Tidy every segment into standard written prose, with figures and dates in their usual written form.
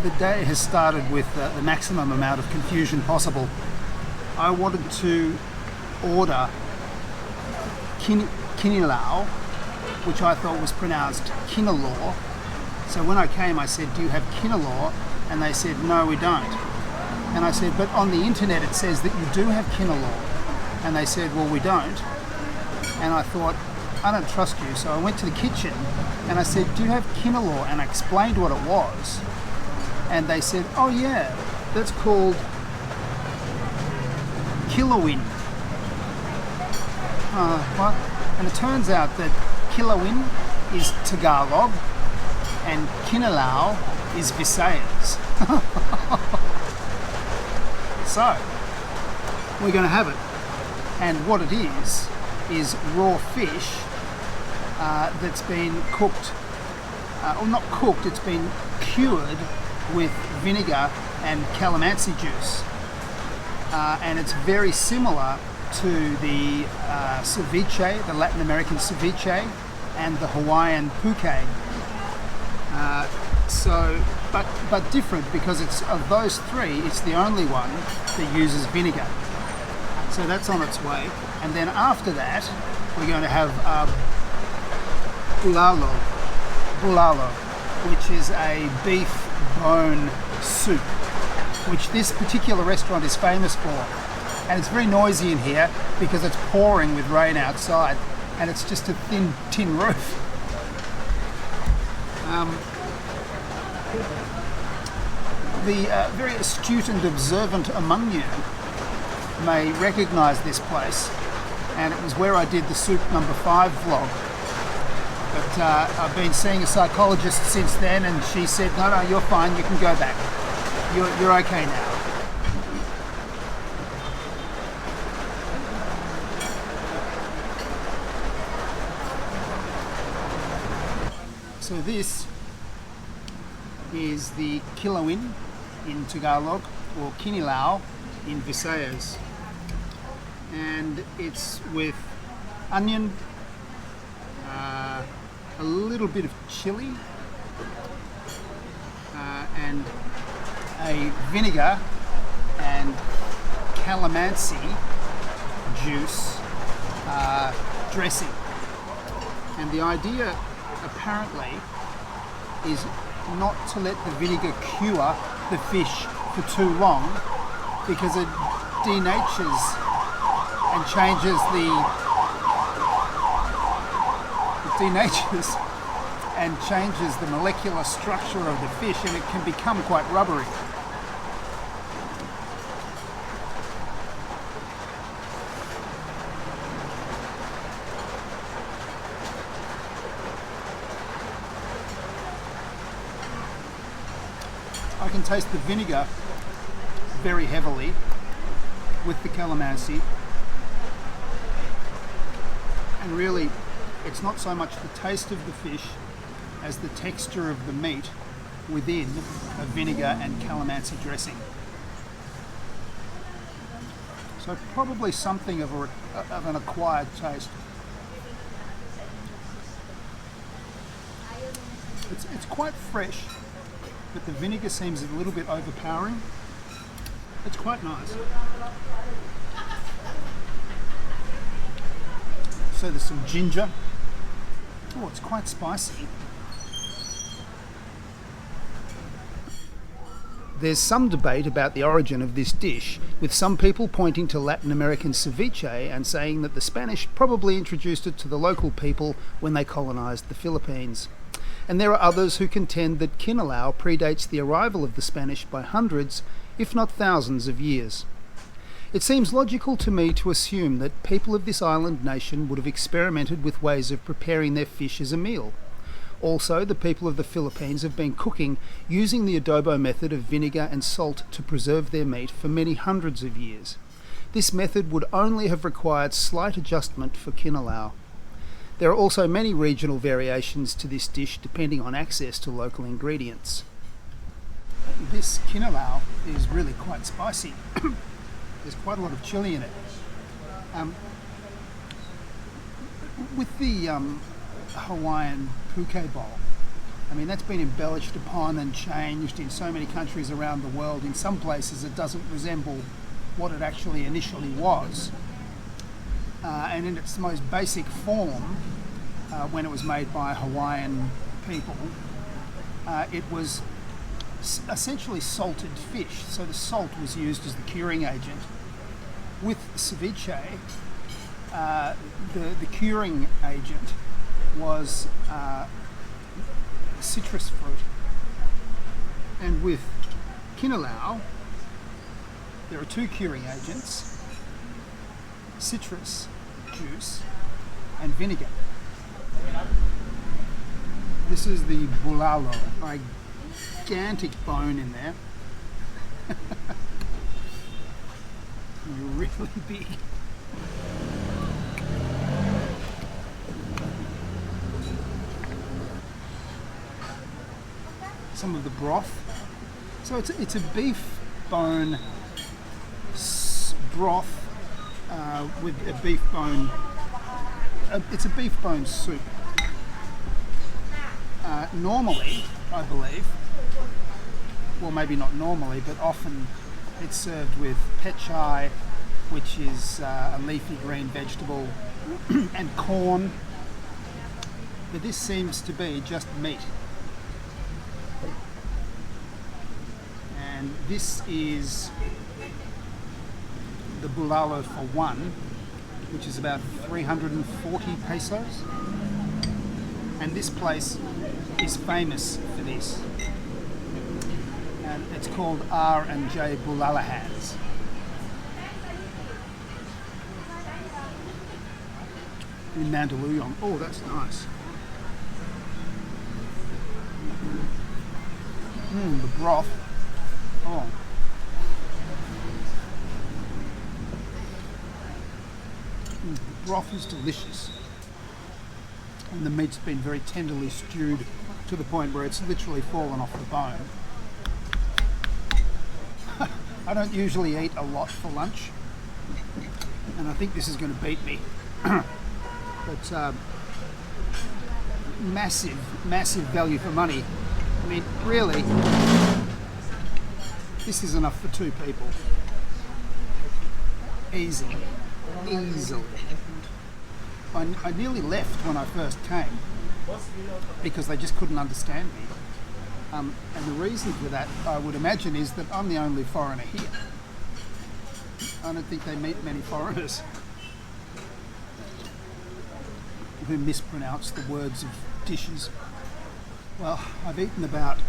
the day has started with the maximum amount of confusion possible. I wanted to order Kinilaw, which I thought was pronounced Kinilaw. So when I came, I said, "Do you have Kinilaw?" And they said, "No, we don't." And I said, "But on the internet it says that you do have Kinilaw." And they said, "Well, we don't." And I thought, I don't trust you. So I went to the kitchen and I said, "Do you have Kinilaw?" And I explained what it was. And they said, "Oh yeah, that's called kilawin." What? And it turns out that kilawin is Tagalog and Kinilaw is Visayas. So, we're going to have it. And what it is raw fish that's been cooked, or not cooked, it's been cured with vinegar and calamansi juice. And it's very similar to the ceviche, the Latin American ceviche, and the Hawaiian Poke. But different, because it's of those three, it's the only one that uses vinegar. So that's on its way. And then after that, we're going to have bulalo, which is a beef bone soup, which this particular restaurant is famous for. And it's very noisy in here because it's pouring with rain outside, and it's just a thin tin roof. The very astute and observant among you may recognise this place, and it was where I did the Soup Number 5 vlog. But I've been seeing a psychologist since then, and she said, no, you're fine, you can go back. You're okay now. So this is the kilawin in Tagalog, or Kinilaw in Visayas, and it's with onion, a little bit of chili, and a vinegar and calamansi juice dressing. And the idea apparently is not to let the vinegar cure the fish for too long, because it denatures and changes the molecular structure of the fish, and it can become quite rubbery. I can taste the vinegar very heavily with the calamansi, and really it's not so much the taste of the fish as the texture of the meat within a vinegar and calamansi dressing. So probably something of an acquired taste. It's quite fresh, but the vinegar seems a little bit overpowering. It's quite nice. So there's some ginger. Oh, it's quite spicy. There's some debate about the origin of this dish, with some people pointing to Latin American ceviche and saying that the Spanish probably introduced it to the local people when they colonised the Philippines. And there are others who contend that Kinilaw predates the arrival of the Spanish by hundreds, if not thousands of years. It seems logical to me to assume that people of this island nation would have experimented with ways of preparing their fish as a meal. Also, the people of the Philippines have been cooking using the adobo method of vinegar and salt to preserve their meat for many hundreds of years. This method would only have required slight adjustment for Kinilaw. There are also many regional variations to this dish depending on access to local ingredients. This Kinilaw is really quite spicy. There's quite a lot of chili in it. With the Hawaiian Poke bowl, I mean, that's been embellished upon and changed in so many countries around the world. In some places it doesn't resemble what it actually initially was. And in its most basic form, when it was made by Hawaiian people, it was essentially salted fish. So the salt was used as the curing agent. With ceviche, the curing agent was citrus fruit. And with Kinilaw, there are two curing agents: citrus juice and vinegar. This is the Bulalo, a gigantic bone in there. Really big. Some of the broth. So it's a beef bone broth with a beef bone. It's a beef bone soup. Normally, I believe, well, maybe not normally, but often it's served with pechai, which is a leafy green vegetable, and corn. But this seems to be just meat. And this is the bulalo for one, which is about 340 pesos. And this place is famous for this. And it's called R&J Bulalohan's. In Mandaluyong. Oh, that's nice. The broth. Oh. The broth is delicious. And the meat's been very tenderly stewed to the point where it's literally fallen off the bone. I don't usually eat a lot for lunch, and I think this is going to beat me. But massive value for money. I mean, really, this is enough for two people. Easily. I nearly left when I first came because they just couldn't understand me. And the reason for that, I would imagine, is that I'm the only foreigner here. I don't think they meet many foreigners who mispronounce the words of dishes. Well, I've eaten about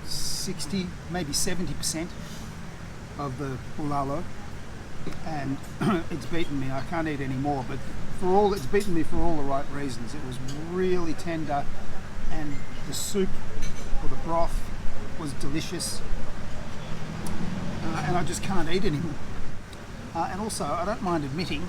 60, maybe 70% of the bulalo, and it's beaten me. I can't eat any more, but it's beaten me for all the right reasons. It was really tender, and the soup, or the broth, was delicious, and I just can't eat anymore. And also, I don't mind admitting,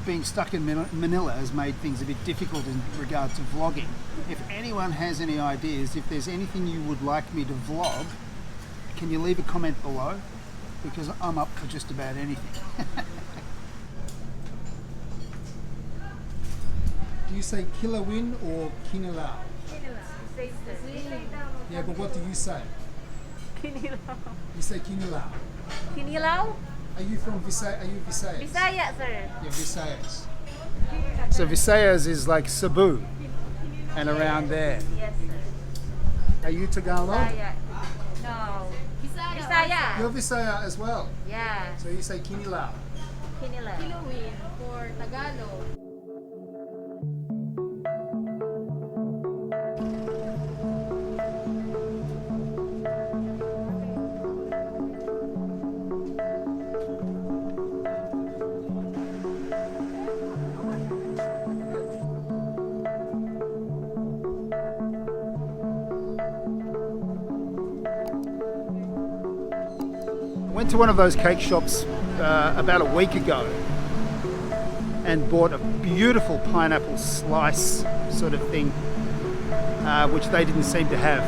being stuck in Manila has made things a bit difficult in regard to vlogging. If anyone has any ideas, if there's anything you would like me to vlog, can you leave a comment below? Because I'm up for just about anything. Do you say kilawin or kinilaw? Yeah, but what do you say? Kinilaw. You say kinilaw. Kinilaw? Are you from Visayas? Are you Visayas? Visayas, sir. Yeah, Visayas. So Visayas is like Cebu and around there. Yes, sir. Are you Tagalog? Visaya. No. Visaya. You're Visaya as well. Yeah. So you say kinilaw. Kinilaw. Kilawin for Tagalog. Went to one of those cake shops about a week ago and bought a beautiful pineapple slice sort of thing, which they didn't seem to have.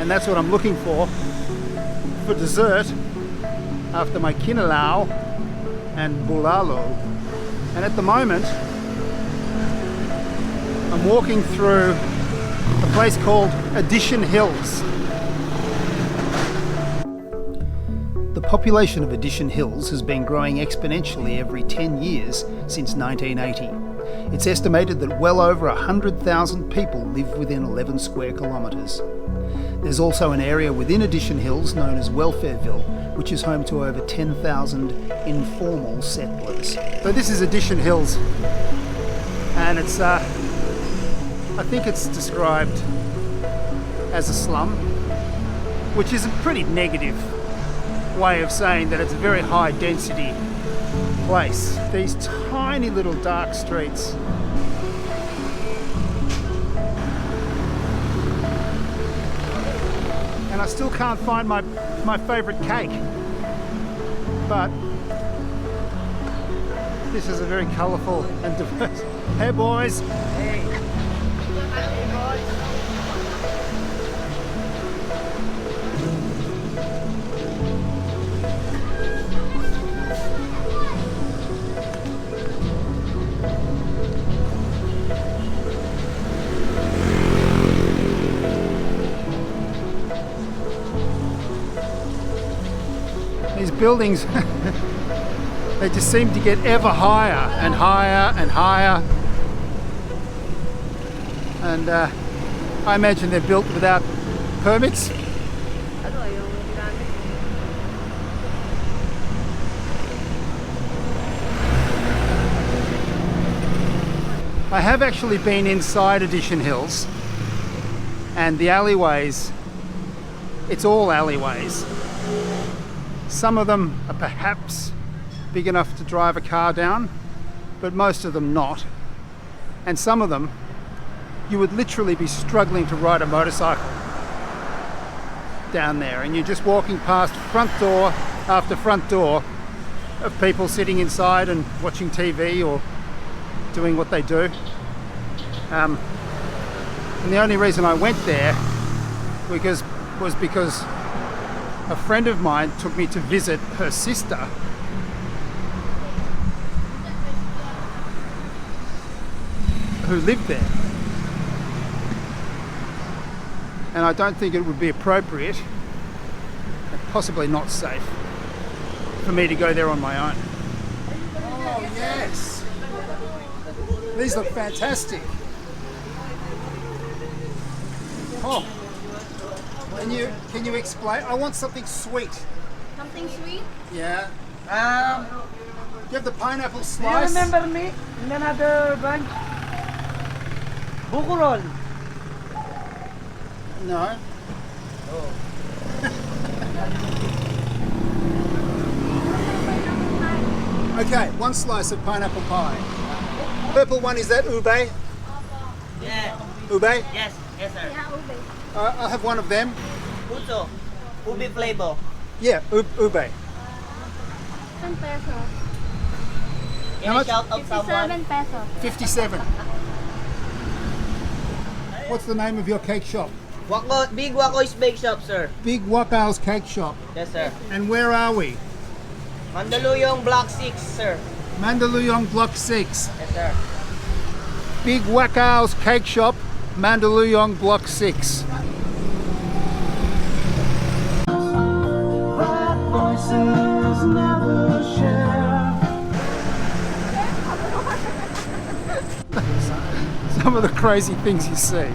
And that's what I'm looking for dessert after my kinilaw and bulalo. And at the moment, I'm walking through a place called Addition Hills. The population of Addition Hills has been growing exponentially every 10 years since 1980. It's estimated that well over 100,000 people live within 11 square kilometres. There's also an area within Addition Hills known as Welfareville, which is home to over 10,000 informal settlers. So this is Addition Hills, and it's, I think it's described as a slum, which is a pretty negative way of saying that it's a very high density place. These tiny little dark streets. And I still can't find my favourite cake. But this is a very colourful and diverse. Hey boys! Hey! These buildings, they just seem to get ever higher and higher and higher. And I imagine they're built without permits. I have actually been inside Addition Hills, and the alleyways, it's all alleyways. Some of them are perhaps big enough to drive a car down, but most of them not. And some of them, you would literally be struggling to ride a motorcycle down there, and you're just walking past front door after front door of people sitting inside and watching TV or doing what they do. And the only reason I went there was because a friend of mine took me to visit her sister, who lived there. And I don't think it would be appropriate, and possibly not safe, for me to go there on my own. Oh yes! These look fantastic. Oh. Can you explain? I want something sweet. Something sweet? Yeah. Do you have the pineapple slice? Do you remember me in another branch? Buko roll. No. Oh. Okay, one slice of pineapple pie. Purple one, is that ube? Yeah. Ube? Yes, yes sir. Yeah, ube. I'll have one of them. Puto. Ube flavor. Yeah, ube. 10 pesos. How much? Shout out someone. 57 pesos. 57. What's the name of your cake shop? Wako, Big Wako's Bake Shop, sir. Big Wakau's Cake Shop. Yes, sir. And where are we? Mandaluyong Block 6, sir. Mandaluyong Block 6. Yes, sir. Big Wakau's Cake Shop, Mandaluyong Block 6. Some of the crazy things you see.